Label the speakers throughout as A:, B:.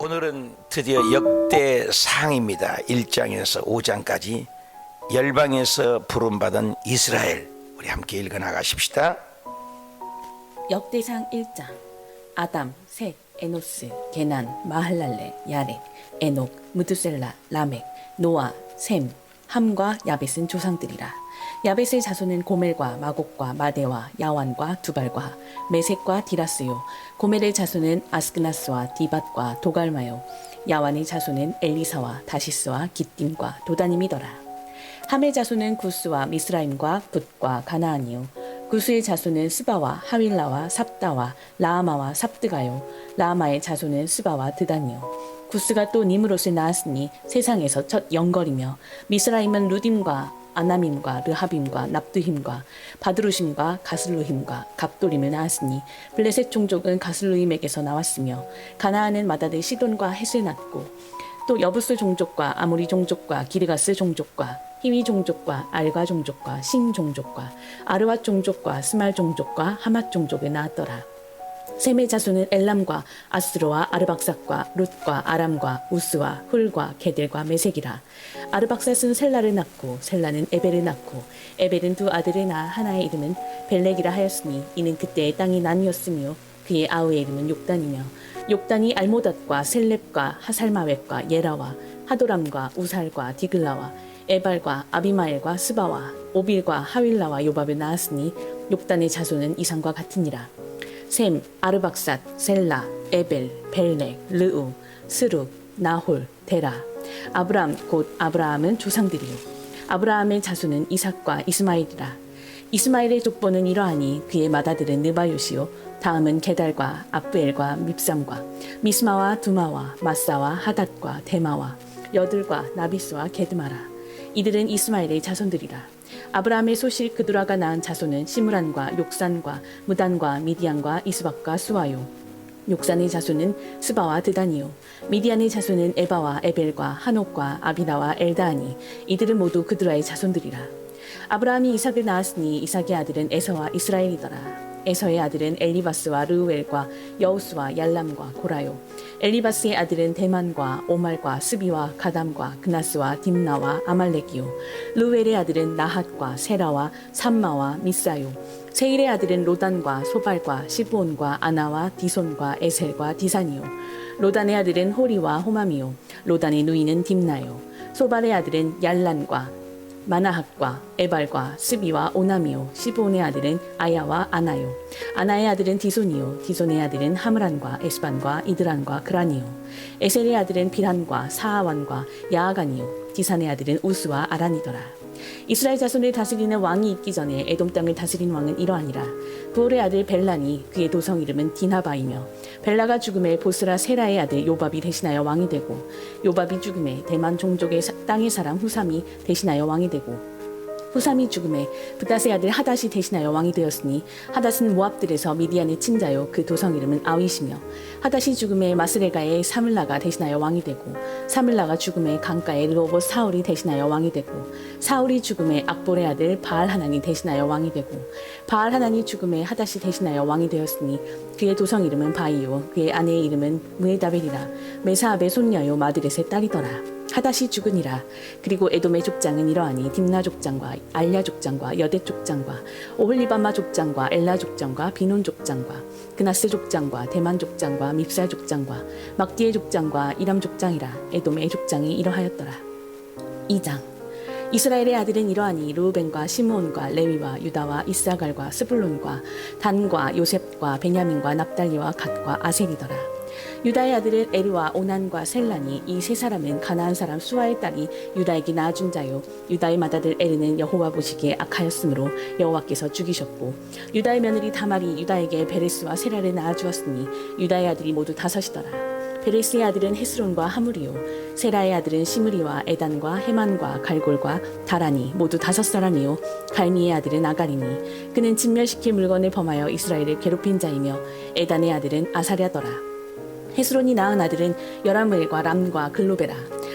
A: 오늘은 드디어 역대상입니다. 1장에서 5장까지 열방에서 부름받은 이스라엘, 우리 함께 읽어나가십시다.
B: 역대상 1장. 아담, 셋, 에노스, 게난, 마할랄레, 야렛, 에녹, 무드셀라, 라멕, 노아, 셈, 함과 야벳은 조상들이라. 야벳의 자손은 고멜과 마곡과 마대와 야완과 두발과 메색과 디라스요. 고멜의 자손은 아스그나스와 디밧과 도갈마요. 야완의 자손은 엘리사와 다시스와 기띔과 도다님이더라. 함의 자손은 구스와 미스라임과 붓과 가나안이요. 구스의 자손은 스바와 하윌라와 삽다와 라아마와 삽드가요. 라아마의 자손은 스바와 드단이요. 구스가 또 니므롯을 낳았으니 세상에서 첫 영걸이며, 미스라임은 루딤과 아나밈과 르하빔과 납두힘과 바드루심과 가슬루힘과 갑돌임을 낳았으니 블레셋 종족은 가슬루임에게서 나왔으며, 가나안은 마다들 시돈과 헷을 낳고, 또 여부스 종족과 아모리 종족과 기르가스 종족과 히위 종족과 알가 종족과 신 종족과 아르왓 종족과 스말 종족과 하맛 종족을 낳았더라. 셈의 자손은 엘람과 아스로와 아르박삭과 룻과 아람과 우스와 훌과 게델과 메색이라. 아르박삭은 셀라를 낳고 셀라는 에벨을 낳고 에벨은 두 아들을 낳아 하나의 이름은 벨렉이라 하였으니 이는 그때의 땅이 나뉘었으며 그의 아우의 이름은 욕단이며, 욕단이 알모닷과 셀렙과 하살마웻과 예라와 하도람과 우살과 디글라와 에발과 아비마엘과 스바와 오빌과 하윌라와 요밥을 낳았으니 욕단의 자손은 이상과 같으니라. 셈, 아르박삿, 셀라, 에벨, 벨렉, 르우, 스룩, 나홀, 데라. 아브람 곧 아브라함은 조상들이요. 아브라함의 자손은 이삭과 이스마일이라. 이스마일의 족보는 이러하니 그의 맏아들은 느바요시요. 다음은 게달과 압부엘과 밉삼과 미스마와 두마와 마사와 하닷과 데마와 여들과 나비스와 게드마라. 이들은 이스마엘의 자손들이라. 아브라함의 소실 그두라가 낳은 자손은 시므란과 욕산과 무단과 미디안과 이스박과 수아요. 욕산의 자손은 스바와 드단이요. 미디안의 자손은 에바와 에벨과 한옥과 아비나와 엘다하니 이들은 모두 그두라의 자손들이라. 아브라함이 이삭을 낳았으니 이삭의 아들은 에서와 이스라엘이더라. 에서의 아들은 엘리바스와 르우엘과 여우스와 얄람과 고라요. 엘리바스의 아들은 데만과 오말과 스비와 가담과 그나스와 딥나와 아말렉이요. 르우엘의 아들은 나핫과 세라와 삼마와 미사요. 세일의 아들은 로단과 소발과 시브온과 아나와 디손과 에셀과 디산이요. 로단의 아들은 호리와 호맘이요. 로단의 누이는 딥나요. 소발의 아들은 얄란과 마나핫과 에발과 스비와 오나미요. 시브온의 아들은 아야와 아나요. 아나의 아들은 디손이요. 디손의 아들은 하므란과 에스반과 이드란과 그란이요. 에셀의 아들은 비란과 사아완과 야아간이요. 디산의 아들은 우스와 아란이더라. 이스라엘 자손을 다스리는 왕이 있기 전에 에돔 땅을 다스린 왕은 이러하니라. 부올의 아들 벨란이, 그의 도성 이름은 디나바이며, 벨라가 죽음에 보스라 세라의 아들 요밥이 대신하여 왕이 되고, 요밥이 죽음에 대만 종족의 땅의 사람 후삼이 대신하여 왕이 되고, 후삼이 죽음에 브닷의 아들 하닷이 대신하여 왕이 되었으니, 하닷은 모압들에서 미디안의 친자요. 그 도성 이름은 아윗이며, 하닷이 죽음에 마스레가의 사물라가 대신하여 왕이 되고, 사물라가 죽음에 강가의 르호봇 사울이 대신하여 왕이 되고, 사울이 죽음에 악볼의 아들 바알 하나니 대신하여 왕이 되고, 바알 하나니 죽음에 하닷이 대신하여 왕이 되었으니 그의 도성 이름은 바이요. 그의 아내의 이름은 무에다벨이라. 메사압의 손녀요 마드렛의 딸이더라. 하닷이 죽으니라. 그리고 에돔의 족장은 이러하니 딥나 족장과 알야 족장과 여대 족장과 오홀리바마 족장과 엘라 족장과 비논 족장과 그나스 족장과 대만 족장과 밉살 족장과 막디의 족장과 이람 족장이라. 에돔의 족장이 이러하였더라. 2장. 이스라엘의 아들은 이러하니 르우벤과 시므온과 레위와 유다와 이스라갈과 스불론과 단과 요셉과 베냐민과 납달리와 갓과 아셀이더라. 유다의 아들은 에르와 오난과 셀란이, 이 세 사람은 가나안 사람 수아의 딸이 유다에게 낳아준 자요. 유다의 맏아들 에르는 여호와 보시기에 악하였으므로 여호와께서 죽이셨고, 유다의 며느리 다말이 유다에게 베레스와 세라를 낳아주었으니 유다의 아들이 모두 5이더라. 베레스의 아들은 헤스론과 하물이요. 세라의 아들은 시므리와 에단과 헤만과 갈골과 다라니 모두 5사람이요. 갈미의 아들은 아가리니 그는 진멸시킬 물건을 범하여 이스라엘을 괴롭힌 자이며, 에단의 아들은 아사랴더라. 헤스론이 낳은 아들은 여라무엘과 람과 글로베라.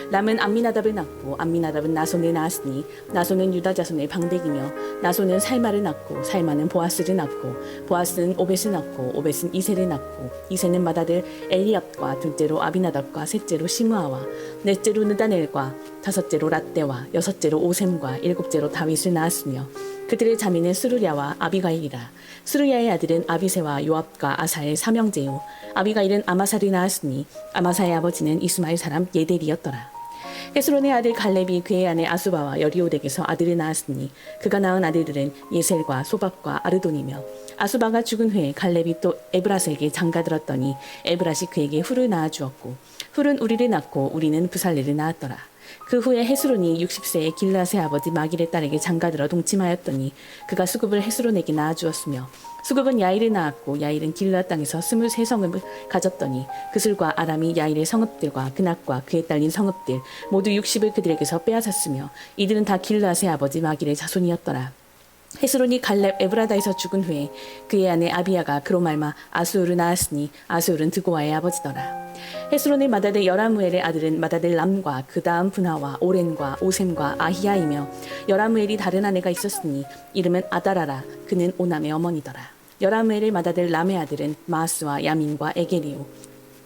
B: 람은 암미나답을 낳고 암미나답은 나손을 낳았으니 나손은 유다 자손의 방백이며 나손은 살마를 낳고 살마는 보아스를 낳고 보아스는 오벳을 낳고 오벳은 이세를 낳고 이세는 맏아들 엘리압과 둘째로 아비나답과 셋째로 시므아와 넷째로 느다넬과 다섯째로 랏대와 여섯째로 오셈과 일곱째로 다윗을 낳았으며 그들의 자매는 스루야와 아비가일이라. 스루야의 아들은 아비세와 요압과 아사의 삼형제요 아비가일은 아마사를 낳았으니 아마사의 아버지는 이스마엘 사람 예델이었더라. 헤스론의 아들 갈렙이 그의 아내 아수바와 여리오덱에서 아들을 낳았으니 그가 낳은 아들들은 예셀과 소박과 아르돈이며 아수바가 죽은 후에 갈렙이 또 에브라스에게 장가들었더니 에브라시 그에게 훌을 낳아주었고 훌은 우리를 낳고 우리는 부살레를 낳았더라. 그 후에 헤스론이 60세에 길라스의 아버지 마길의 딸에게 장가들어 동침하였더니 그가 수급을 헤스론에게 낳아주었으며 수급은 야일을 낳았고 야일은 길라 땅에서 23성읍을 가졌더니 그슬과 아람이 야일의 성읍들과 그낙과 그에 딸린 성읍들 모두 60을 그들에게서 빼앗았으며 이들은 다 길라스의 아버지 마길의 자손이었더라. 헤스론이 갈렙 에브라다에서 죽은 후에 그의 아내 아비야가 그로 말마 아수울을 낳았으니 아수울은 드고아의 아버지더라. 헤스론의 맏아들 여라무엘의 아들은 맏아들 람과 그 다음 분하와 오렌과 오셈과 아히야이며 여라무엘이 다른 아내가 있었으니 이름은 아다라라. 그는 오남의 어머니더라. 여라무엘의 맏아들 람의 아들은 마스와 야민과 에게리오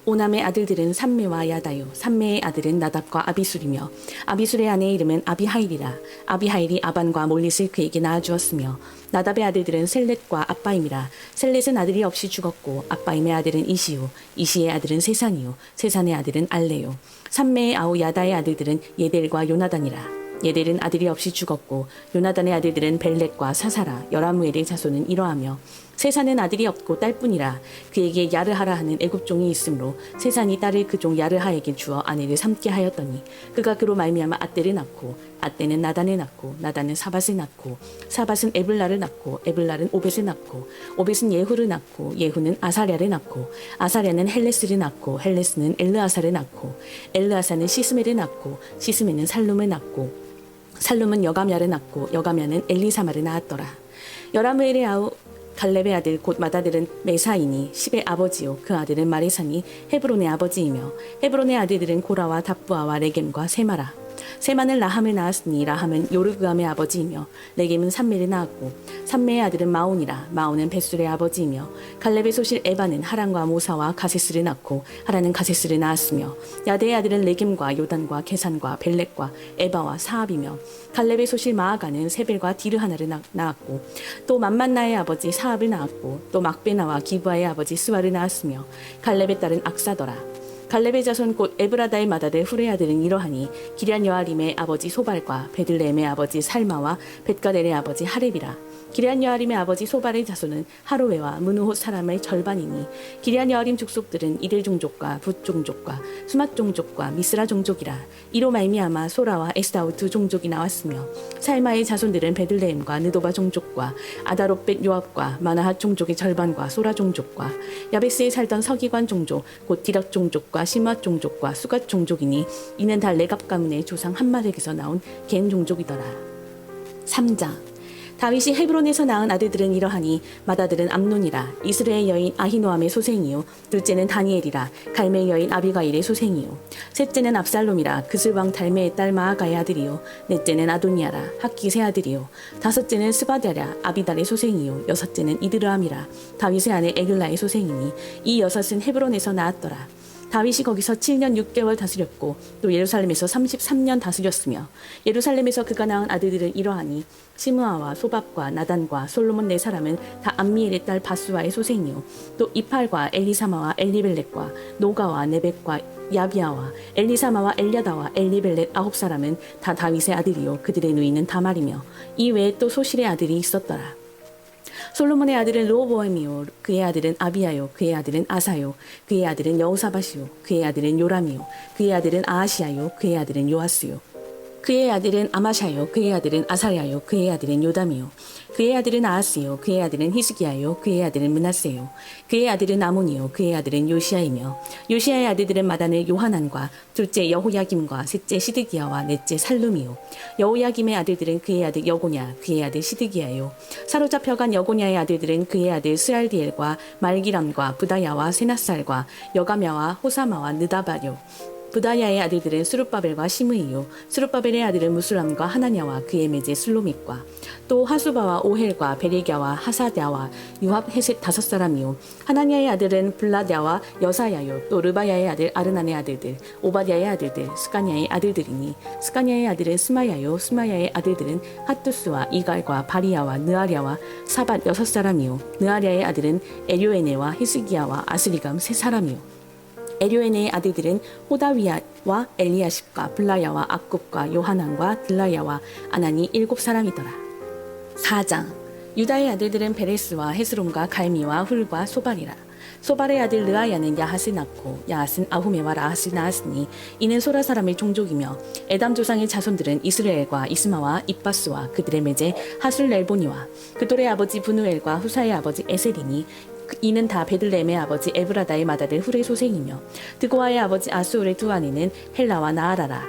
B: 오남의 아들들은 삼메와 야다요 삼메의 아들은 나답과 아비술이며 아비술의 아내의 이름은 아비하일이라. 아비하일이 아반과 몰릿을 그에게 낳아주었으며 나답의 아들들은 셀렛과 아빠임이라. 셀렛은 아들이 없이 죽었고 아빠임의 아들은 이시요 이시의 아들은 세산이요 세산의 아들은 알레요 삼메의 아우 야다의 아들들은 예델과 요나단이라. 예델은 아들이 없이 죽었고 요나단의 아들들은 벨렛과 사사라. 여라무엘의 자손은 이러하며 세산은 아들이 없고 딸뿐이라. 그에게 야르하라 하는 애굽종이 있으므로 세산이 딸을 그 종 야르하에게 주어 아내를 삼게 하였더니 그가 그로 말미암아 아떼를 낳고 아떼는 나단을 낳고 나단은 사밧을 낳고 사밧은 에블라를 낳고 에블라는 오벳을 낳고 오벳은 예후를 낳고 예후는 아사랴를 낳고 아사랴는 헬레스를 낳고 헬레스는 엘르아사를 낳고 엘르아사는 시스메를 낳고 시스메는 살룸을 낳고 살룸은 여가랴를 낳고 여가랴는 엘리사마를 낳았더라. 여라무엘의 아우 갈렙의 아들 곧 맏아들은 메사이니 십의 아버지요 그 아들은 마레사니 헤브론의 아버지이며 헤브론의 아들들은 고라와 답부아와 레겜과 세마라. 세마는 라함을 낳았으니 라함은 요르그암의 아버지이며 레겜은 삼메를 낳았고 삼메의 아들은 마온이라. 마온은 벳술의 아버지이며 갈렙의 소실 에바는 하란과 모사와 가세스를 낳고 하란은 가세스를 낳았으며 야대의 아들은 레겜과 요단과 게산과 벨렉과 에바와 사압이며 갈렙의 소실 마아가는 세벨과 디르하나를 낳았고 또 맘만나의 아버지 사압을 낳았고 또 막베나와 기브아의 아버지 스와를 낳았으며 갈렙의 딸은 악사더라. 갈렙의 자손 곧 에브라다의 맏아들 훌의 아들은 이러하니 기럇 여아림의 아버지 소발과 베들레헴의 아버지 살마와 벳가델의 아버지 하렙이라. 기럇 여아림의 아버지 소발의 자손은 하로웨와 문우호 사람의 절반이니 기럇 여아림 족속들은 이들 종족과 붓 종족과 수맛 종족과 미스라 종족이라. 이로 말미암아 소라와 에스다우 두 종족이 나왔으며 살마의 자손들은 베들레헴과 느도바 종족과 아다롯벳 요압과 마나핫 종족의 절반과 소라 종족과 야베스에 살던 서기관 종족 곧 디락 종족과 시므앗 종족과 수갓 종족이니 이는 다 레갑 가문의 조상 한말에게서 나온 겐 종족이더라. 3장 다윗이 헤브론에서 낳은 아들들은 이러하니 맏아들은 암논이라. 이스라엘 여인 아히노암의 소생이요 둘째는 다니엘이라. 갈멜 여인 아비가일의 소생이요 셋째는 압살롬이라. 그슬왕 달메의 딸 마아가의 아들이요 넷째는 아도니아라. 학기의 아들이요 다섯째는 스바랴라. 아비달의 소생이요 여섯째는 이드르암이라. 다윗의 아내 에글라의 소생이니 이 여섯은 헤브론에서 낳았더라. 다윗이 거기서 7년 6개월 다스렸고 또 예루살렘에서 33년 다스렸으며 예루살렘에서 그가 낳은 아들들은 이러하니 시므아와 소밥과 나단과 솔로몬 네 사람은 다 암미엘의 딸 바수아의 소생이요 또 이팔과 엘리사마와 엘리벨렛과 노가와 네벡과 야비아와 엘리사마와 엘야다와 엘리벨렛 9사람은 다 다윗의 아들이요 그들의 누이는 다말이며 이 외에 또 소실의 아들이 있었더라. 솔로몬의 아들은 르호보암이요 그의 아들은 아비야요 그의 아들은 아사요 그의 아들은 여호사밧이요 그의 아들은 요람이요 그의 아들은 아하시야요 그의 아들은 요아스요 그의 아들은 아마샤요 그의 아들은 아사야요 그의 아들은 요담이요 그의 아들은 아하스요 그의 아들은 히스기야요 그의 아들은 므낫세요 그의 아들은 아몬이요 그의 아들은 요시야이며 요시야의 아들들은 마단의 요하난과 둘째 여호야김과 셋째 시드기야와 넷째 살룸이요 여호야김의 아들들은 그의 아들 여고냐 그의 아들 시드기야요 사로잡혀간 여고냐의 아들들은 그의 아들 스알디엘과 말기람과 부다야와 세나살과 여가мя와 호사마와 느다바요 부다야의 아들들은 스룹바벨과 시므이요 스룹바벨의 아들은 무술람과 하나냐와 그의 매제 슬로밋과 또 하수바와 오헬과 베레갸와 하사랴와 유합 헤셋 5사람이요 하나냐의 아들은 블라랴와 여사야요 또 르바야의 아들 아르난의 아들들 오바댜의 아들들 스가냐의 아들들이니 스가냐의 아들은 스마야요 스마야의 아들들은 핫두스와 이갈과 바리야와 느아랴와 사밧 6사람이요 느아랴의 아들은 에료에네와 히스기야와 아스리감 3사람이요 에료에네의 아들들은 호다위야와 엘리야십과 블라야와 악굽과 요하난과 들라야와 아나니 7사람이더라. 4장 유다의 아들들은 베레스와 헤스롬과 갈미와 훌과 소발이라. 소발의 아들 르아야는 야핫을 낳고 야핫은 아후메와 라핫을 낳았으니 이는 소라 사람의 종족이며 에담 조상의 자손들은 이스라엘과 이스마와 입바스와 그들의 매제 하술렐보니와 그돌의 아버지 브누엘과 후사의 아버지 에셀이니 이는 다 베들레헴의 아버지 에브라다의 맏아들 훌의 소생이며 드고아의 아버지 아수올의 두 아내는 헬라와 나아라라.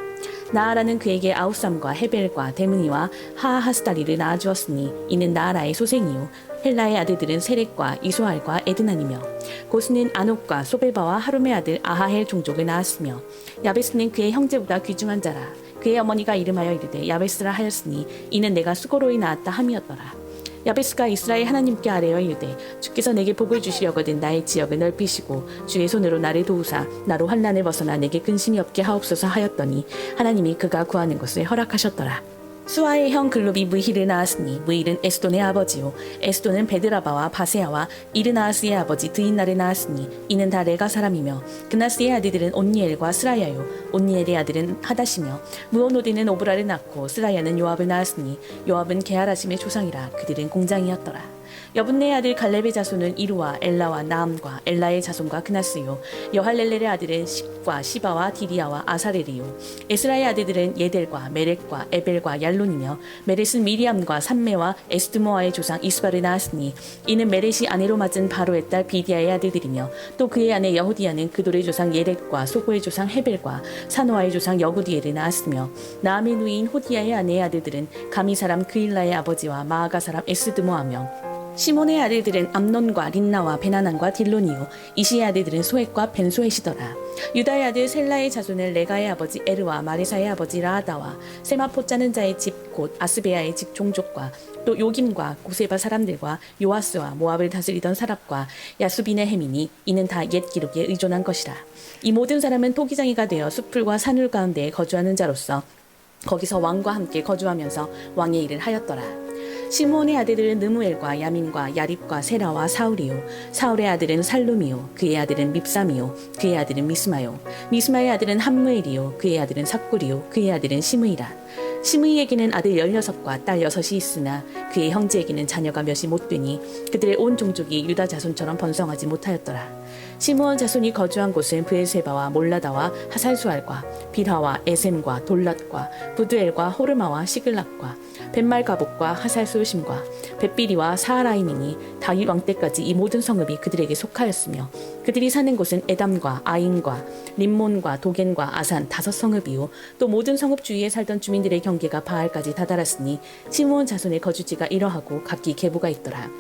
B: 나아라는 그에게 아우삼과 헤벨과 데므니와 하하스다리를 낳아주었으니 이는 나아라의 소생이요 헬라의 아들들은 세렉과 이소알과 에드난이며 고스는 아녹과 소베바와 하룸의 아들 아하헬 종족을 낳았으며 야베스는 그의 형제보다 귀중한 자라. 그의 어머니가 이름하여 이르되 야베스라 하였으니 이는 내가 수고로이 낳았다 함이었더라. 야베스가 이스라엘 하나님께 아뢰어 이르되 주께서 내게 복을 주시려거든 나의 지역을 넓히시고 주의 손으로 나를 도우사 나로 환난을 벗어나 내게 근심이 없게 하옵소서 하였더니 하나님이 그가 구하는 것을 허락하셨더라. 수아의 형 글룹이 무힐을 낳았으니 무힐은 에스돈의 아버지요 에스돈은 베드라바와 바세아와 이르나아스의 아버지 드인나를 낳았으니 이는 다 레가 사람이며 그나스의 아들들은 온니엘과 스라야요 온니엘의 아들은 하다시며 무오노디는 오브라를 낳고 스라야는 요압을 낳았으니 요압은 게하라심의 조상이라 그들은 공장이었더라. 여분네의 아들 갈렙의 자손은 이루와 엘라와 나암과 엘라의 자손과 그나스요 여할렐렐의 아들은 십과 시바와 디리아와 아사렐이요 에스라의 아들들은 예델과 메렉과 에벨과 얄론이며 메렛은 미리암과 삼메와 에스드모아의 조상 이스바를 낳았으니 이는 메렛이 아내로 맞은 바로의 딸 비디아의 아들들이며 또 그의 아내 여후디아는 그돌의 조상 예렛과 소고의 조상 헤벨과 사노아의 조상 여구디엘을 낳았으며 나암의 누이인 호디아의 아내의 아들들은 가미 사람 그일라의 아버지와 마아가 사람 에스드모아며 시몬의 아들들은 암논과 린나와 베나난과 딜론이요 이시의 아들들은 소헷과 벤소헷이더라. 유다의 아들 셀라의 자손은 레가의 아버지 에르와 마레사의 아버지 라하다와 세마포 짜는 자의 집 곧 아스베아의 집 종족과 또 요김과 고세바 사람들과 요아스와 모압을 다스리던 사람과 야수빈의 해민이 이는 다 옛 기록에 의존한 것이라. 이 모든 사람은 토기장이가 되어 숲풀과 산울 가운데에 거주하는 자로서 거기서 왕과 함께 거주하면서 왕의 일을 하였더라. 시므온의 아들들은 느무엘과 야민과 야립과 세라와 사울이요 사울의 아들은 살룸이요 그의 아들은 밉삼이요 그의 아들은 미스마요 미스마의 아들은 함무엘이요 그의 아들은 삭굴이요 그의 아들은 시므이라. 시므이에게는 아들 16과 딸 6이 있으나 그의 형제에게는 자녀가 몇이 못 되니 그들의 온 종족이 유다 자손처럼 번성하지 못하였더라. 시므온 자손이 거주한 곳은 브엘세바와 몰라다와 하살수알과 빌하와 에셈과 돌랏과 부두엘과 호르마와 시글락과 벳말가복과 하살수심과 벳비리와 사하라임이니 다윗 왕 때까지 이 모든 성읍이 그들에게 속하였으며 그들이 사는 곳은 에담과 아인과 림몬과 도겐과 아산 5성읍이요 또 모든 성읍 주위에 살던 주민들의 경계가 바알까지 다다랐으니 시므온 자손의 거주지가 이러하고 각기 계보가 있더라.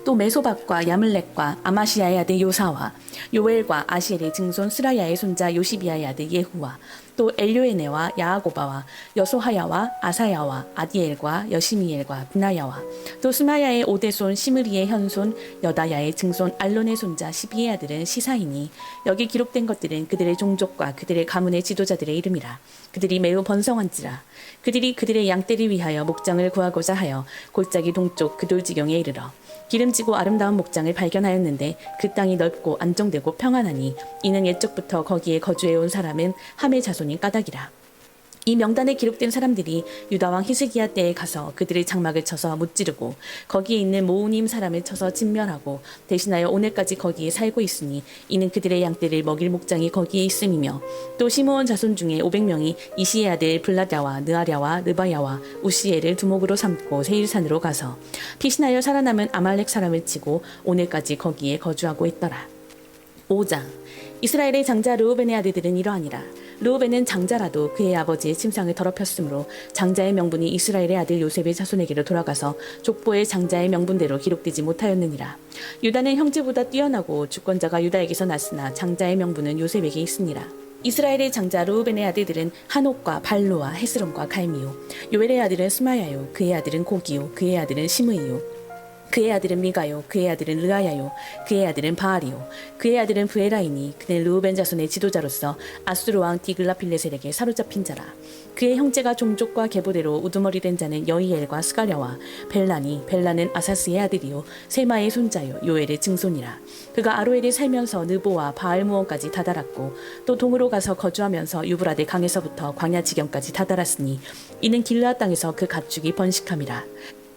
B: 또 메소박과 야물렉과 아마시아의 아들 요사와 요엘과 아시엘의 증손 스라야의 손자 요시비아의 아들 예후와 또 엘료에네와 야아고바와 여소하야와 아사야와 아디엘과 여시미엘과 브나야와 또 스마야의 오대손 시므리의 현손 여다야의 증손 알론의 손자 시비의 아들은 시사이니 여기 기록된 것들은 그들의 종족과 그들의 가문의 지도자들의 이름이라. 그들이 매우 번성한지라. 그들이 그들의 양떼를 위하여 목장을 구하고자 하여 골짜기 동쪽 그 돌지경에 이르러 기름지고 아름다운 목장을 발견하였는데 그 땅이 넓고 안정되고 평안하니 이는 옛적부터 거기에 거주해온 사람은 함의 자손인 까닭이라. 이 명단에 기록된 사람들이 유다왕 히스기야 때에 가서 그들의 장막을 쳐서 무찌르고 거기에 있는 모우님 사람을 쳐서 진멸하고 대신하여 오늘까지 거기에 살고 있으니 이는 그들의 양떼를 먹일 목장이 거기에 있음이며 또 시므온 자손 중에 500명이 이시의 아들 블라랴와 느아랴와 르바야와 우시엘을 두목으로 삼고 세일산으로 가서 피신하여 살아남은 아말렉 사람을 치고 오늘까지 거기에 거주하고 있더라. 5장 이스라엘의 장자 르우벤의 아들들은 이러하니라. 르우벤은 장자라도 그의 아버지의 침상을 더럽혔으므로 장자의 명분이 이스라엘의 아들 요셉의 자손에게로 돌아가서 족보의 장자의 명분대로 기록되지 못하였느니라. 유다는 형제보다 뛰어나고 주권자가 유다에게서 났으나 장자의 명분은 요셉에게 있으니라. 이스라엘의 장자 르우벤의 아들들은 한옥과 발루와 헤스론과 갈미요. 요엘의 아들은 스마야요. 그의 아들은 고기요. 그의 아들은 시므이요. 그의 아들은 미가요. 그의 아들은 르아야요. 그의 아들은 바알이요. 그의 아들은 브에라이니. 그는 르우벤 자손의 지도자로서 아수르 왕 디글라필레셀에게 사로잡힌 자라. 그의 형제가 종족과 계보대로 우두머리 된 자는 여이엘과 스가랴와 벨라니. 벨라는 아사스의 아들이요. 세마의 손자요. 요엘의 증손이라. 그가 아로엘에 살면서 느보와 바알무온까지 다다랐고 또 동으로 가서 거주하면서 유브라데 강에서부터 광야 지경까지 다다랐으니 이는 길르앗 땅에서 그 가축이 번식함이라.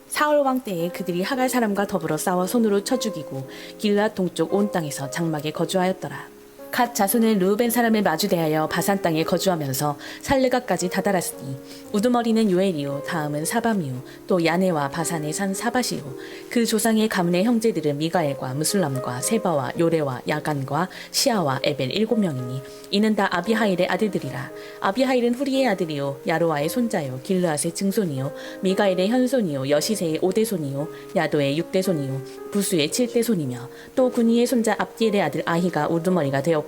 B: 사울 왕 때에 그들이 하갈 사람과 더불어 싸워 손으로 쳐 죽이고 길르앗 동쪽 온 땅에서 장막에 거주하였더라. 갓 자손은 르우벤 사람을 마주대하여 바산 땅에 거주하면서 살르가까지 다다랐으니 우두머리는 요엘이요 다음은 사밤이요 또 야네와 바산의 산 사바시요 그 조상의 가문의 형제들은 미가엘과 무술람과 세바와 요레와 야간과 시아와 에벨 7명이니 이는 다 아비하일의 아들들이라. 아비하일은 후리의 아들이요 야로아의 손자요 길르앗의 증손이요 미가엘의 현손이요 여시세의 5대손이요 야도의 6대손이요 부수의 7대손이며 또 군이의 손자 압디엘의 아들 아히가 우두머리가 되었고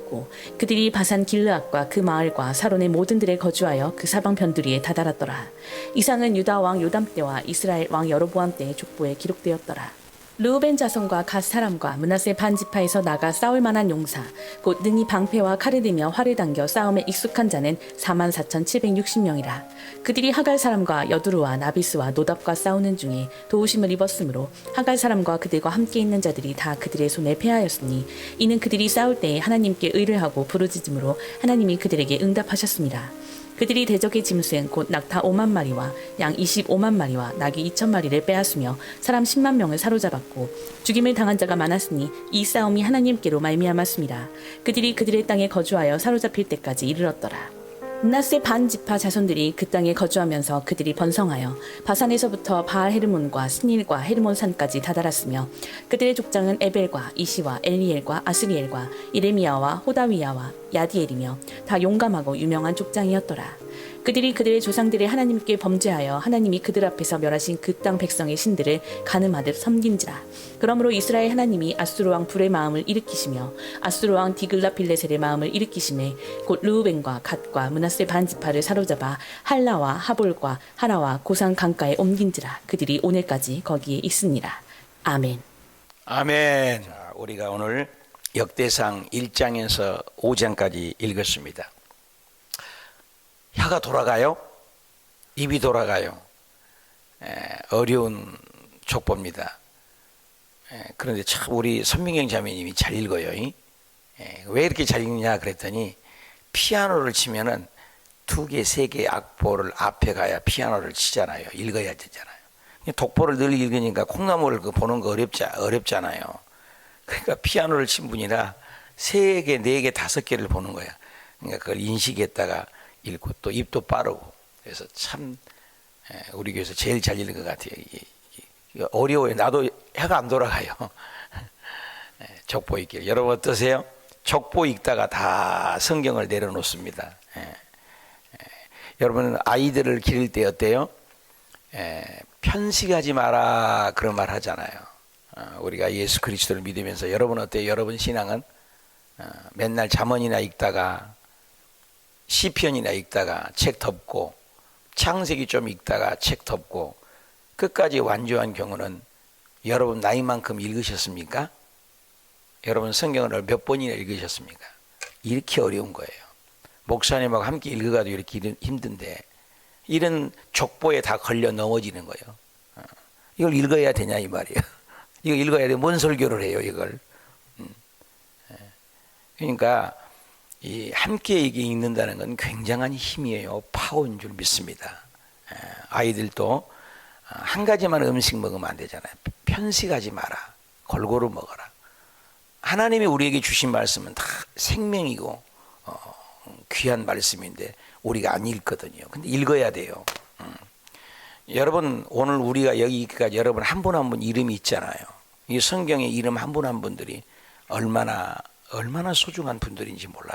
B: 그들이 바산 길르앗과 그 마을과 사론의 모든 들에 거주하여 그 사방 편두리에 다다랐더라. 이상은 유다 왕 요담 때와 이스라엘 왕 여로보암 때의 족보에 기록되었더라. 르우벤 자손과 갓 사람과 므낫세 반 지파에서 나가 싸울 만한 용사 곧 능히 방패와 칼을 들며 활을 당겨 싸움에 익숙한 자는 44,760명이라. 그들이 하갈 사람과 여두루와 나비스와 노답과 싸우는 중에 도우심을 입었으므로 하갈 사람과 그들과 함께 있는 자들이 다 그들의 손에 패하였으니 이는 그들이 싸울 때에 하나님께 의를 하고 부르짖음으로 하나님이 그들에게 응답하셨습니다. 그들이 대적의 짐승 곧 낙타 5만 마리와 양 25만 마리와 나귀 2천 마리를 빼앗으며 사람 10만 명을 사로잡았고 죽임을 당한 자가 많았으니 이 싸움이 하나님께로 말미암았습니다. 그들이 그들의 땅에 거주하여 사로잡힐 때까지 이르렀더라. 므낫세 반 지파 자손들이 그 땅에 거주하면서 그들이 번성하여 바산에서부터 바알 헤르몬과 스닐과 헤르몬 산까지 다다랐으며 그들의 족장은 에벨과 이시와 엘리엘과 아스리엘과 이레미야와 호다위야와 야디엘이며 다 용감하고 유명한 족장이었더라. 그들이 그들의 조상들의 하나님께 범죄하여 하나님이 그들 앞에서 멸하신 그 땅 백성의 신들을 가늠하듯 섬긴지라. 그러므로 이스라엘 하나님이 아수르 왕 불의 마음을 일으키시며 아수르 왕 디글라필레셀의 마음을 일으키심에 곧 르우벤과 갓과 므낫세 반 지파를 사로잡아 할라와 하볼과 하라와 고산 강가에 옮긴지라. 그들이 오늘까지 거기에 있으니라. 아멘.
A: 아멘. 자, 우리가 오늘 역대상 1장에서 5장까지 읽었습니다. 혀가 돌아가요? 입이 돌아가요? 어려운 족보입니다. 그런데 참 우리 선민경 자매님이 잘 읽어요. 왜 이렇게 잘 읽냐 그랬더니 피아노를 치면은 2개, 3개 악보를 앞에 가야 피아노를 치잖아요. 읽어야 되잖아요. 독보를 늘 읽으니까 콩나물을 보는 거 어렵잖아요. 그러니까 피아노를 친 분이라 3개, 4개, 5개를 보는 거야. 그러니까 그걸 인식했다가 읽고 또 입도 빠르고 그래서 참 우리 교회에서 제일 잘 읽은 것 같아요. 이게 어려워요. 나도 해가 안 돌아가요. 족보 읽기. 여러분 어떠세요? 족보 읽다가 다 성경을 내려놓습니다. 여러분 아이들을 기를 때 어때요? 편식하지 마라 그런 말 하잖아요. 우리가 예수 그리스도를 믿으면서 여러분 어때요? 여러분 신앙은 맨날 잠언이나 읽다가 시편이나 읽다가 책 덮고 창세기 좀 읽다가 책 덮고 끝까지 완주한 경우는 여러분 나이만큼 읽으셨습니까? 여러분 성경을 몇 번이나 읽으셨습니까? 이렇게 어려운 거예요. 목사님하고 함께 읽어가도 이렇게 힘든데 이런 족보에 다 걸려 넘어지는 거예요. 이걸 읽어야 되냐 이 말이에요. 이거 읽어야 돼. 뭔 설교를 해요 이걸. 그러니까 이 함께 이게 읽는다는 건 굉장한 힘이에요. 파워인 줄 믿습니다. 아이들도 한 가지만 음식 먹으면 안 되잖아요. 편식하지 마라. 골고루 먹어라. 하나님이 우리에게 주신 말씀은 다 생명이고 귀한 말씀인데 우리가 안 읽거든요. 근데 읽어야 돼요. 여러분 오늘 우리가 여기까지 여러분 한 분 한 분 이름이 있잖아요. 이 성경에 이름 한 분 한 분들이 얼마나 소중한 분들인지 몰라요.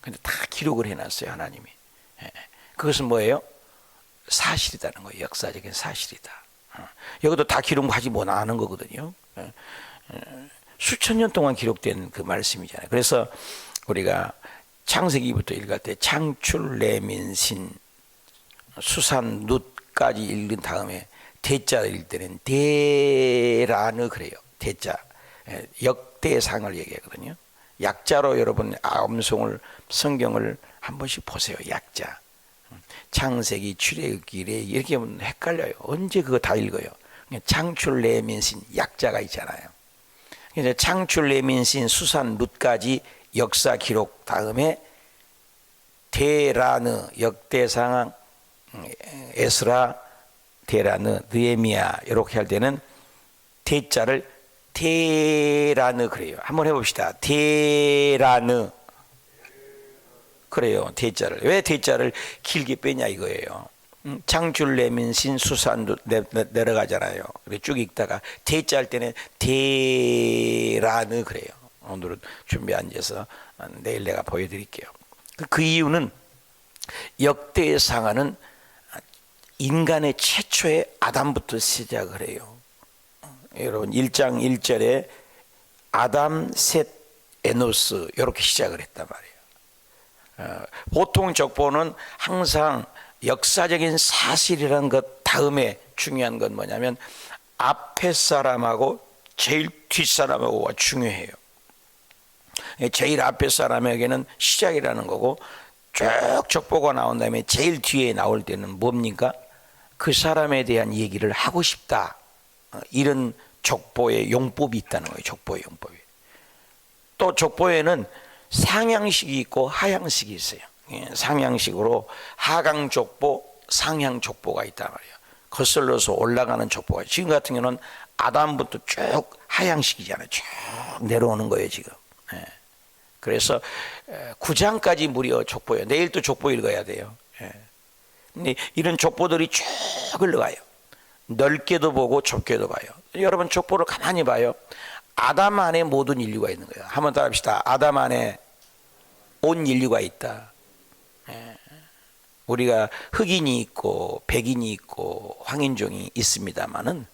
A: 근데 다 기록을 해놨어요 하나님이. 그것은 뭐예요? 사실이라는 거예요. 역사적인 사실이다. 여기도 다 기록하지 못하는 거거든요. 수천 년 동안 기록된 그 말씀이잖아요. 그래서 우리가 창세기부터 읽을 때 창출 레민신 수산 룻까지 읽은 다음에 대자를 읽을 때는 대라는 그래요. 대자 역대상을 얘기하거든요. 약자로 여러분 암송을 성경을 한 번씩 보세요. 약자 창세기 출애굽기 이렇게 하면 헷갈려요. 언제 그거 다 읽어요. 창출 레민신 약자가 있잖아요. 그래서 창출 레민신 수산 룻까지 역사 기록 다음에 데라느 역대상 에스라 데라느 느헤미야 이렇게 할 때는 대자를 데라느 그래요. 한번 해봅시다. 데라느 그래요. 대자를 왜 대자를 길게 빼냐 이거예요. 창출 레민신 수산 내려가잖아요. 그래 쭉 읽다가 대자 할 때는 데라느 그래요. 오늘은 준비 앉아서 내일 내가 보여드릴게요. 그 이유는 역대상하는 인간의 최초의 아담부터 시작을 해요. 여러분 1장 1절에 아담, 셋, 에노스 이렇게 시작을 했단 말이에요. 보통 족보는 항상 역사적인 사실이라는 것 다음에 중요한 건 뭐냐면 앞에 사람하고 제일 뒷사람하고가 중요해요. 제일 앞에 사람에게는 시작이라는 거고 쭉 족보가 나온 다음에 제일 뒤에 나올 때는 뭡니까? 그 사람에 대한 얘기를 하고 싶다. 이런 족보의 용법이 있다는 거예요. 족보의 용법이. 또 족보에는 상향식이 있고 하향식이 있어요. 상향식으로 하강 족보, 상향 족보가 있단 말이에요. 거슬러서 올라가는 족보가. 지금 같은 경우는 아담부터 쭉 하향식이잖아요. 쭉 내려오는 거예요 지금. 그래서 9장까지 무려 족보예요. 내일 또 족보 읽어야 돼요. 근데 이런 족보들이 쭉 흘러가요. 넓게도 보고 좁게도 봐요. 여러분 족보를 가만히 봐요. 아담 안에 모든 인류가 있는 거예요. 한번 따라합시다. 아담 안에 온 인류가 있다. 우리가 흑인이 있고 백인이 있고 황인종이 있습니다만은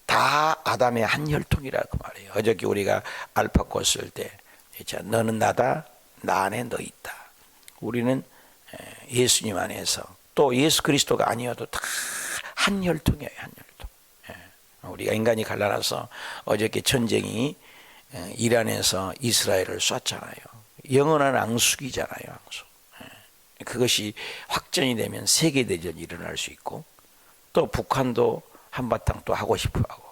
A: 다 아담의 한 혈통이라고 말해요. 어저께 우리가 알파고 쓸 때 너는 나다, 나 안에 너 있다. 우리는 예수님 안에서 또 예수 그리스도가 아니어도 다 한 혈통이에요. 한 혈통. 우리가 인간이 갈라놔서 어저께 전쟁이 이란에서 이스라엘을 쐈잖아요. 영원한 앙숙이잖아요. 앙숙. 그것이 확전이 되면 세계대전이 일어날 수 있고 또 북한도 한바탕 또 하고 싶어 하고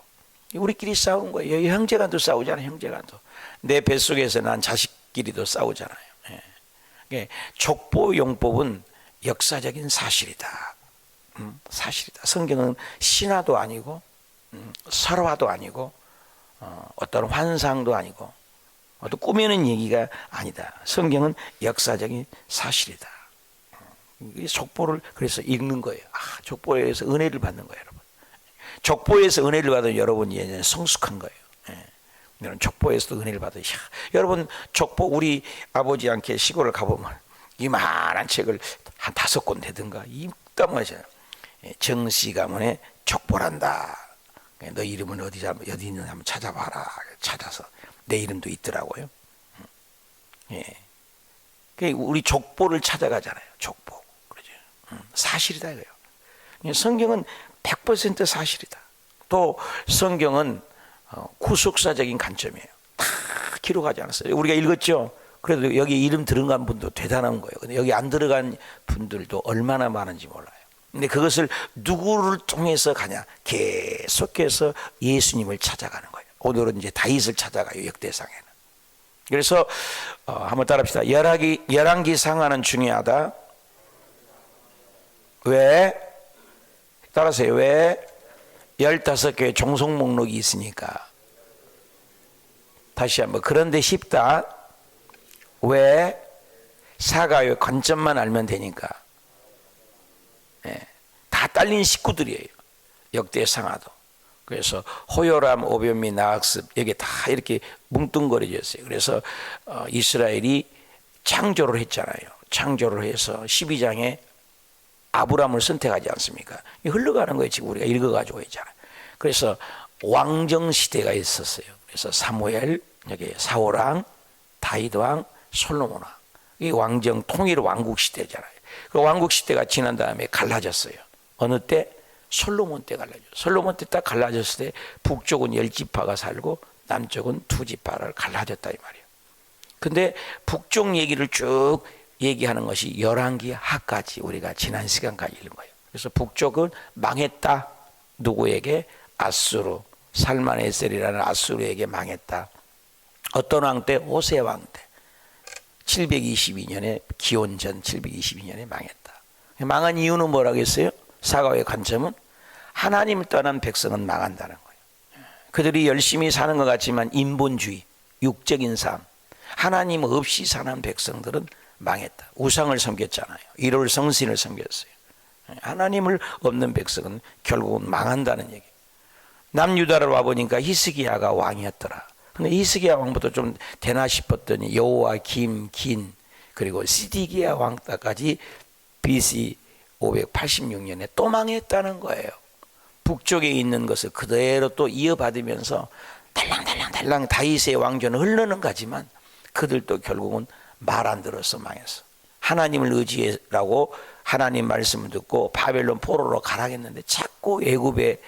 A: 우리끼리 싸운 거예요. 형제간도 싸우잖아요. 형제간도. 내 뱃속에서 난 자식끼리도 싸우잖아요. 족보 용법은 역사적인 사실이다. 사실이다. 성경은 신화도 아니고 설화도 아니고 어떤 환상도 아니고 어떤 꾸미는 얘기가 아니다. 성경은 역사적인 사실이다. 족보를 그래서 읽는 거예요. 족보에서 은혜를 받는 거예요, 여러분. 족보에서 은혜를 받은 여러분이 이제 성숙한 거예요. 여러분 족보에서도 은혜를 받으. 여러분 족보 우리 아버지 함께 시골을 가보면 이만한 책을 한 5권 되든가 읽다 마잖아요. 정씨 가문에 족보란다. 너 이름은 어디 있는지 한번 찾아봐라. 찾아서 내 이름도 있더라고요. 우리 족보를 찾아가잖아요. 족보. 그러죠. 사실이다 이거예요. 성경은 100% 사실이다. 또 성경은 구속사적인 관점이에요. 다 기록하지 않았어요. 우리가 읽었죠. 그래도 여기 이름 들어간 분도 대단한 거예요. 근데 여기 안 들어간 분들도 얼마나 많은지 몰라요. 근데 그것을 누구를 통해서 가냐? 계속해서 예수님을 찾아가는 거예요. 오늘은 이제 다윗을 찾아가요. 역대상에는. 그래서 한번 따라합시다. 열왕기 상하는 중요하다. 왜? 따라하세요. 왜? 15개의 종속 목록이 있으니까. 다시 한번. 그런데 쉽다. 왜? 사가의 관점만 알면 되니까. 다 딸린 식구들이에요. 역대상하도. 그래서 호요람, 오변미, 나학습 여기 다 이렇게 뭉뚱거려져 있어요. 그래서 이스라엘이 창조를 했잖아요. 창조를 해서 12장에 아브람을 선택하지 않습니까? 흘러가는 거예요. 지금 우리가 읽어가지고 있잖아요. 그래서 왕정 시대가 있었어요. 그래서 사무엘, 여기 사울왕, 다윗왕, 솔로몬왕. 이 왕정 통일 왕국 시대잖아요. 그 왕국 시대가 지난 다음에 갈라졌어요. 어느 때? 솔로몬 때 갈라졌어요. 솔로몬 때 딱 갈라졌을 때 북쪽은 10지파가 살고 남쪽은 2지파를 갈라졌다 이 말이에요. 근데 북쪽 얘기를 쭉 얘기하는 것이 열왕기 하까지 우리가 지난 시간까지 읽은 거예요. 그래서 북쪽은 망했다. 누구에게? 아수르. 살만에셀이라는 아수르에게 망했다. 어떤 왕 때? 호세 왕 때. 722년에 기원전 722년에 망했다. 망한 이유는 뭐라고 했어요? 사가의 관점은 하나님을 떠난 백성은 망한다는 거예요. 그들이 열심히 사는 것 같지만 인본주의, 육적인 삶, 하나님 없이 사는 백성들은 망했다. 우상을 섬겼잖아요. 일월 성신을 섬겼어요. 하나님을 없는 백성은 결국은 망한다는 얘기예요. 남유다를 와보니까 히스기야가 왕이었더라. 근데 히스기야 왕부터 좀 되나 싶었더니 여호와김, 긴, 그리고 시디기야 왕까지 BC 586년에 또 망했다는 거예요. 북쪽에 있는 것을 그대로 또 이어받으면서 달랑달랑 다윗의 왕조는 흘러는 가지만 그들도 결국은 말 안 들어서 망했어. 하나님을 의지하라고 하나님 말씀을 듣고 바벨론 포로로 가라겠는데 자꾸 애굽에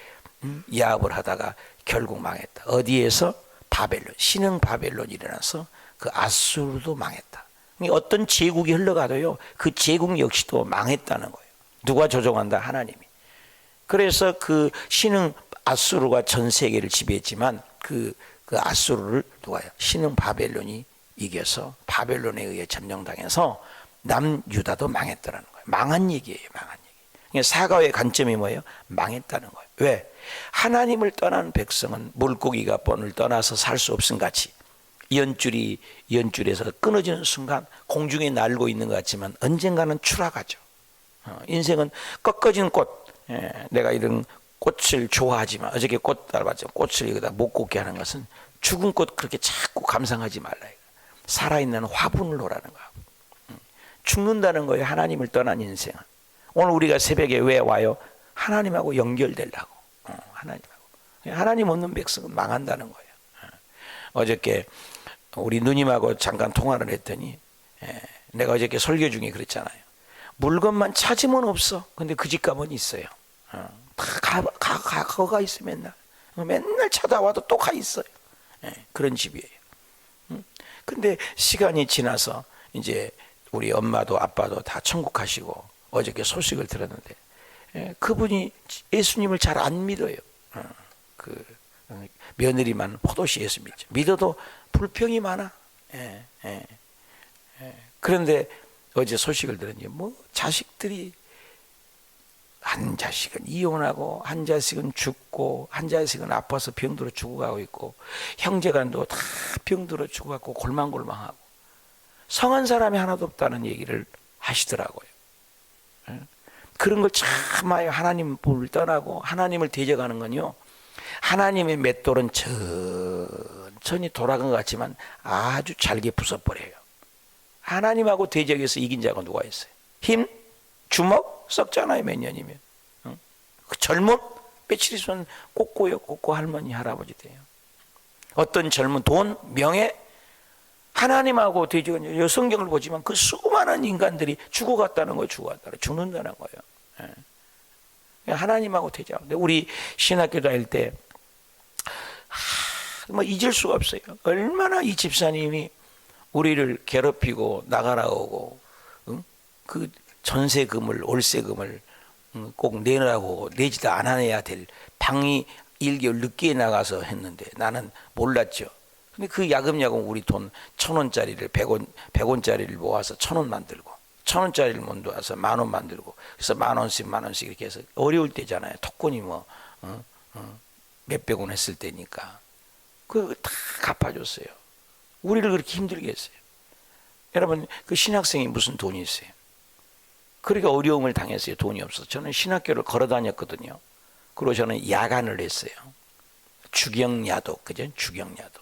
A: 야합을 하다가 결국 망했다. 어디에서? 바벨론, 신흥 바벨론이 일어나서 그 아수르도 망했다. 어떤 제국이 흘러가도요, 그 제국 역시도 망했다는 거예요. 누가 조종한다? 하나님이. 그래서 그 신흥 아수르가 전 세계를 지배했지만 그 아수르를 누가요? 신흥 바벨론이 이겨서 바벨론에 의해 점령당해서 남유다도 망했다는 거예요. 망한 얘기예요, 망한 얘기. 그러니까 사가의 관점이 뭐예요? 망했다는 거예요. 왜? 하나님을 떠난 백성은 물고기가 본을 떠나서 살 수 없음 같이 연줄에서 끊어지는 순간 공중에 날고 있는 것 같지만 언젠가는 추락하죠. 인생은 꺾어진 꽃. 내가 이런 꽃을 좋아하지만 어저께 꽃 닮았죠. 꽃을 여기다 못 꽂게 하는 것은 죽은 꽃 그렇게 자꾸 감상하지 말라. 살아있는 화분을 놓으라는 거야. 죽는다는 거예요. 하나님을 떠난 인생은. 오늘 우리가 새벽에 왜 와요? 하나님하고 연결되려고. 하나님 없는 백성은 망한다는 거예요. 어저께 우리 누님하고 잠깐 통화를 했더니 내가 어저께 설교 중에 그랬잖아요. 물건만 찾으면 없어. 근데 그 집 가면 있어요. 다 가 있어 맨날 찾아와도 또 가 있어요. 그런 집이에요. 근데 시간이 지나서 이제 우리 엄마도 아빠도 다 천국 가시고 어저께 소식을 들었는데 그분이 예수님을 잘 안 믿어요. 며느리만 포도씨 예수 믿죠. 믿어도 불평이 많아. 그런데 어제 소식을 들었니? 뭐 자식들이 한 자식은 이혼하고 한 자식은 죽고 한 자식은 아파서 병들어 죽어가고 있고 형제간도 다 병들어 죽어가고 골망골망하고 성한 사람이 하나도 없다는 얘기를 하시더라고요. 그런 걸 참아요. 하나님을 떠나고 하나님을 대적하는 건요. 하나님의 맷돌은 천천히 돌아간 것 같지만 아주 잘게 부숴버려요. 하나님하고 대적해서 이긴 자가 누가 있어요? 힘? 주먹? 썩잖아요. 몇 년이면. 그 젊음? 며칠 있으면 꼬꼬요. 꼬꼬 할머니 할아버지 돼요. 어떤 젊은 돈? 명예? 하나님하고 대적은 성경을 보지만 그 수많은 인간들이 죽어갔다는 거예요. 죽는다는 거예요. 하나님하고 대적하는데 우리 신학교 다닐 때 뭐 잊을 수가 없어요. 얼마나 이 집사님이 우리를 괴롭히고 나가라고 그 전세금을 월세금을 꼭 내라고 내지도 않아야 될 방이 1개월 늦게 나가서 했는데 나는 몰랐죠. 근데 그 야금야금 우리 돈 1,000원짜리를 100원짜리를 모아서 1,000원 만들고 1,000원짜리를 모아서 10,000원 만들고 그래서 10,000원씩 이렇게 해서 어려울 때잖아요. 토건이 뭐 몇백 원 했을 때니까 그거 다 갚아줬어요. 우리를 그렇게 힘들게 했어요. 여러분 그 신학생이 무슨 돈이 있어요? 그러니까 어려움을 당했어요. 돈이 없어서. 저는 신학교를 걸어 다녔거든요. 그리고 저는 야간을 했어요. 주경야도, 그죠? 주경야도.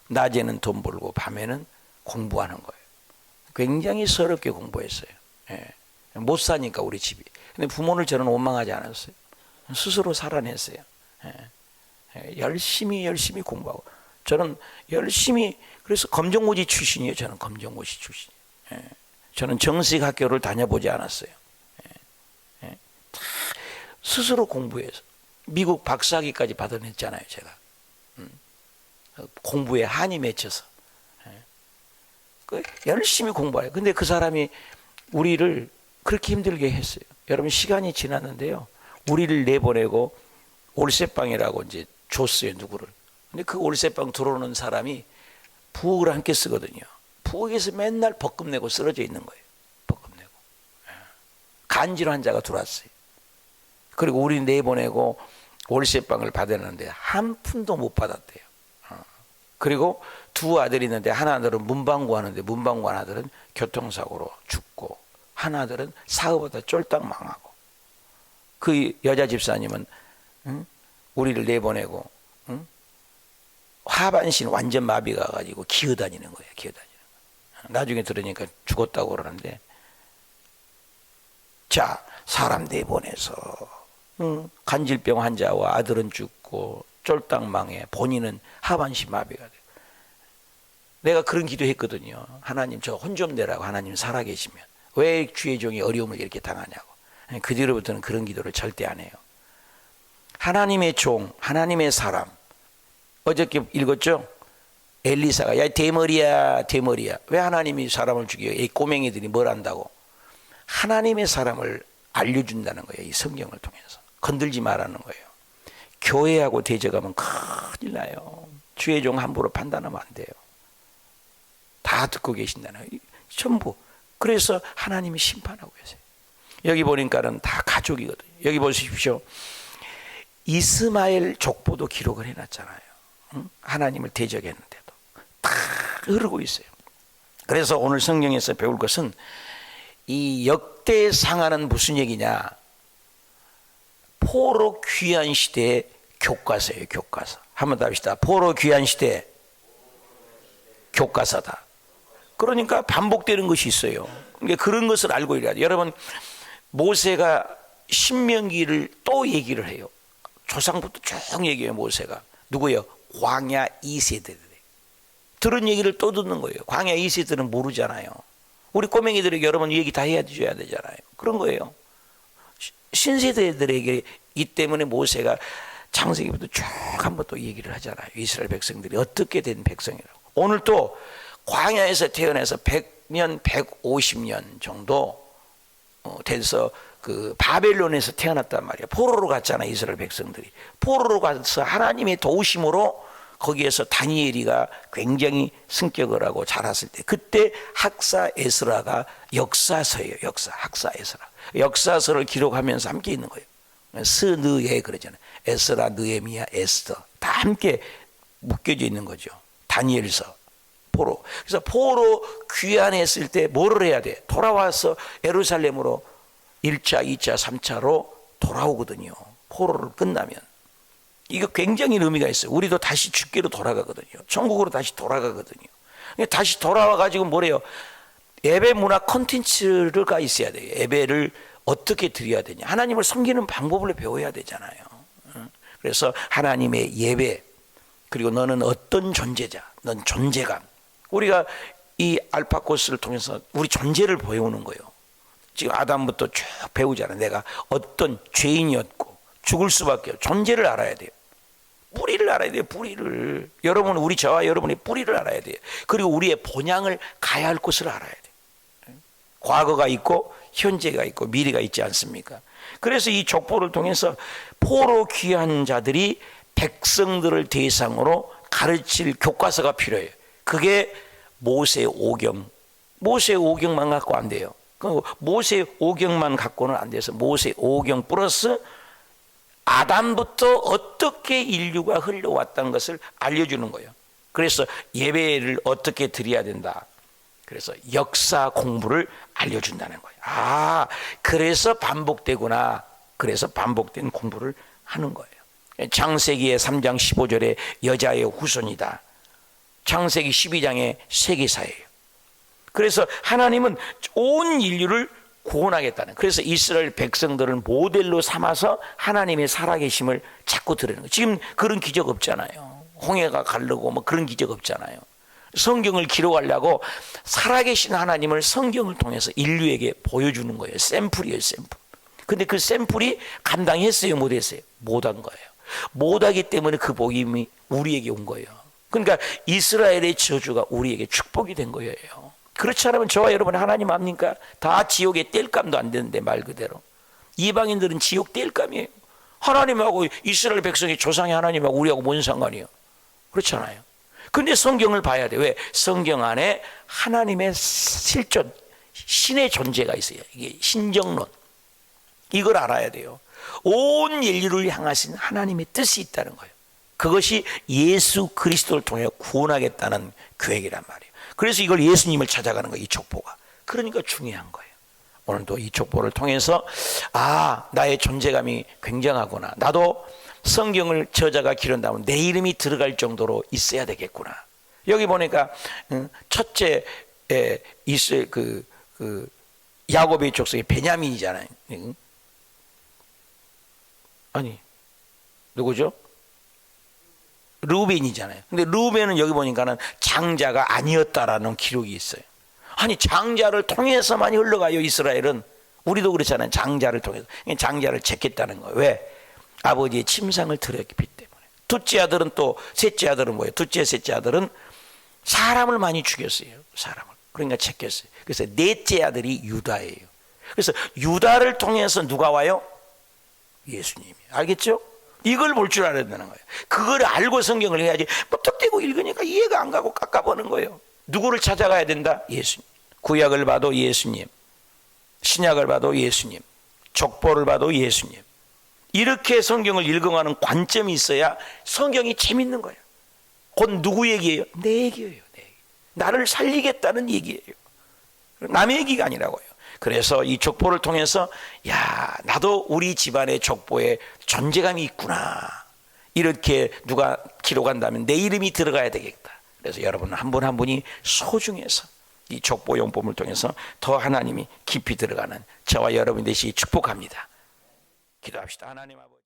A: 낮에는 돈 벌고 밤에는 공부하는 거예요. 굉장히 서럽게 공부했어요. 못 사니까 우리 집이. 근데 부모를 저는 원망하지 않았어요. 스스로 살아냈어요. 열심히 공부하고. 저는 열심히, 그래서 검정고시 출신이에요. 저는 검정고시 출신이에요. 저는 정식 학교를 다녀보지 않았어요. 다 스스로 공부해서 미국 박사학위까지 받아냈잖아요. 제가 공부에 한이 맺혀서 열심히 공부해요. 근데 그 사람이 우리를 그렇게 힘들게 했어요. 여러분, 시간이 지났는데요, 우리를 내보내고 올세방이라고 이제 줬어요, 누구를. 근데 그 올세방 들어오는 사람이 부엌을 함께 쓰거든요. 부엌에서 맨날 벌금 내고 쓰러져 있는 거예요. 벌금 내고. 간질 환자가 들어왔어요. 그리고 우리 내보내고 월세방을 받았는데 한 푼도 못 받았대요. 그리고 두 아들이 있는데 하나들은 문방구 하는데 문방구 하는 아들은 교통사고로 죽고 하나들은 사업하다 쫄딱 망하고, 그 여자 집사님은 우리를 내보내고 하반신 완전 마비가 가지고 기어다니는 거예요. 기어다니는 거예요. 나중에 들으니까 죽었다고 그러는데, 자, 사람 내보내서 간질병 환자와 아들은 죽고 쫄딱 망해, 본인은 하반신 마비가 돼요. 내가 그런 기도했거든요. 하나님, 저 혼 좀 내라고. 하나님 살아계시면 왜 주의 종이 어려움을 이렇게 당하냐고. 그 뒤로부터는 그런 기도를 절대 안 해요. 하나님의 종, 하나님의 사람. 어저께 읽었죠? 엘리사가 야 대머리야 대머리야, 왜 하나님이 사람을 죽여요? 이 꼬맹이들이 뭘 안다고. 하나님의 사람을 알려준다는 거예요. 이 성경을 통해서 건들지 말라는 거예요. 교회하고 대적하면 큰일 나요. 주의 종 함부로 판단하면 안 돼요. 다 듣고 계신다는 거예요. 전부. 그래서 하나님이 심판하고 계세요. 여기 보니까는 다 가족이거든요. 여기 보십시오. 이스마엘 족보도 기록을 해놨잖아요. 하나님을 대적했는데도 다 흐르고 있어요. 그래서 오늘 성경에서 배울 것은 이 역대상하는 무슨 얘기냐, 포로 귀한 시대의 교과서예요. 교과서. 한번 더 합시다. 포로 귀한 시대 교과서다. 그러니까 반복되는 것이 있어요. 그러니까 그런 것을 알고 있어야 돼요. 여러분, 모세가 신명기를 또 얘기를 해요. 조상부터 쭉 얘기해요. 모세가 누구예요? 광야 2세대들. 들은 얘기를 또 듣는 거예요. 광야 2세대는 모르잖아요. 우리 꼬맹이들에게 여러분 얘기 다 해야 줘야 되잖아요. 그런 거예요. 신세대들에게 이 때문에 모세가 창세기부터 쭉 한번 또 얘기를 하잖아요. 이스라엘 백성들이 어떻게 된 백성이라고. 오늘 또 광야에서 태어나서 100년, 150년 정도 돼서 그 바벨론에서 태어났단 말이에요. 포로로 갔잖아, 이스라엘 백성들이. 포로로 가서 하나님의 도우심으로 거기에서 다니엘이가 굉장히 승격을 하고 자랐을 때, 그때 학사 에스라가 역사서예요. 학사 에스라. 역사서를 기록하면서 함께 있는 거예요. 스느에 그러잖아요. 에스라, 느헤미야, 에스더 다 함께 묶여져 있는 거죠. 다니엘서. 포로. 그래서 포로 귀환했을 때 뭐를 해야 돼? 돌아와서 예루살렘으로 1차, 2차, 3차로 돌아오거든요. 포로를 끝나면. 이거 굉장히 의미가 있어요. 우리도 다시 주께로 돌아가거든요. 천국으로 다시 돌아가거든요. 다시 돌아와가지고 뭐래요? 예배 문화 콘텐츠가 있어야 돼요. 예배를 어떻게 드려야 되냐. 하나님을 섬기는 방법을 배워야 되잖아요. 그래서 하나님의 예배, 그리고 너는 어떤 존재자, 넌 존재감. 우리가 이 알파 코스를 통해서 우리 존재를 보여오는 거예요. 지금 아담부터 쭉 배우잖아요. 내가 어떤 죄인이었고 죽을 수밖에 없고 존재를 알아야 돼요. 뿌리를 알아야 돼요. 뿌리를. 여러분은, 우리 저와 여러분의 뿌리를 알아야 돼요. 그리고 우리의 본향을 가야 할 곳을 알아야 돼요. 과거가 있고 현재가 있고 미래가 있지 않습니까? 그래서 이 족보를 통해서 포로 귀한 자들이 백성들을 대상으로 가르칠 교과서가 필요해요. 그게 모세 오경. 모세 오경만 갖고 안 돼요. 모세 오경만 갖고는 안 돼서 모세 오경 플러스 아담부터 어떻게 인류가 흘러왔다는 것을 알려주는 거예요. 그래서 예배를 어떻게 드려야 된다. 그래서 역사 공부를 알려준다는 거예요. 아, 그래서 반복되구나. 그래서 반복된 공부를 하는 거예요. 창세기의 3장 15절에 여자의 후손이다. 창세기 12장의 세계사예요. 그래서 하나님은 온 인류를 구원하겠다는, 그래서 이스라엘 백성들을 모델로 삼아서 하나님의 살아계심을 자꾸 드리는 거예요. 지금 그런 기적 없잖아요. 홍해가 가르고 뭐 그런 기적 없잖아요. 성경을 기록하려고 살아계신 하나님을 성경을 통해서 인류에게 보여주는 거예요. 샘플이에요, 샘플. 근데 그 샘플이 감당했어요, 못했어요? 못한 거예요. 못하기 때문에 그 복음이 우리에게 온 거예요. 그러니까 이스라엘의 저주가 우리에게 축복이 된 거예요. 그렇지 않으면 저와 여러분 하나님 압니까? 다 지옥에 뗄감도 안 되는데, 말 그대로. 이방인들은 지옥 뗄감이에요. 하나님하고 이스라엘 백성의 조상의 하나님하고 우리하고 뭔 상관이에요? 그렇잖아요. 근데 성경을 봐야 돼. 왜? 성경 안에 하나님의 실존, 신의 존재가 있어요. 이게 신정론. 이걸 알아야 돼요. 온 인류를 향하신 하나님의 뜻이 있다는 거예요. 그것이 예수 그리스도를 통해 구원하겠다는 계획이란 말이에요. 그래서 이걸 예수님을 찾아가는 거예요, 이 족보가. 그러니까 중요한 거예요. 오늘도 이 족보를 통해서 나의 존재감이 굉장하구나. 나도 성경을 저자가 기른다면 내 이름이 들어갈 정도로 있어야 되겠구나. 여기 보니까 첫째 이스라엘 야곱의 족속이 베냐민이잖아요. 아니 누구죠? 르우벤이잖아요. 근데 르우벤은 여기 보니까는 장자가 아니었다라는 기록이 있어요. 아니 장자를 통해서만 흘러가요, 이스라엘은. 우리도 그렇잖아요. 장자를 통해서. 장자를 제꼈다는 거예요. 왜? 아버지의 침상을 드렸기 때문에. 둘째 아들은 또, 셋째 아들은 뭐예요? 둘째, 셋째 아들은 사람을 많이 죽였어요. 사람을. 그러니까 제꼈어요. 그래서 넷째 아들이 유다예요. 그래서 유다를 통해서 누가 와요? 예수님이. 알겠죠? 이걸 볼 줄 알아야 되는 거예요. 그걸 알고 성경을 해야지 무턱대고 읽으니까 이해가 안 가고 깎아보는 거예요. 누구를 찾아가야 된다? 예수님. 구약을 봐도 예수님, 신약을 봐도 예수님, 족보를 봐도 예수님. 이렇게 성경을 읽어가는 관점이 있어야 성경이 재밌는 거예요. 곧 누구 얘기예요? 내 얘기예요. 내 얘기. 나를 살리겠다는 얘기예요. 남의 얘기가 아니라고요. 그래서 이 족보를 통해서 나도 우리 집안의 족보에 존재감이 있구나. 이렇게 누가 기록한다면 내 이름이 들어가야 되겠다. 그래서 여러분 한 분 한 분이 소중해서 이 족보 용법을 통해서 더 하나님이 깊이 들어가는 저와 여러분 되시기 축복합니다. 기도합시다. 하나님 아버지.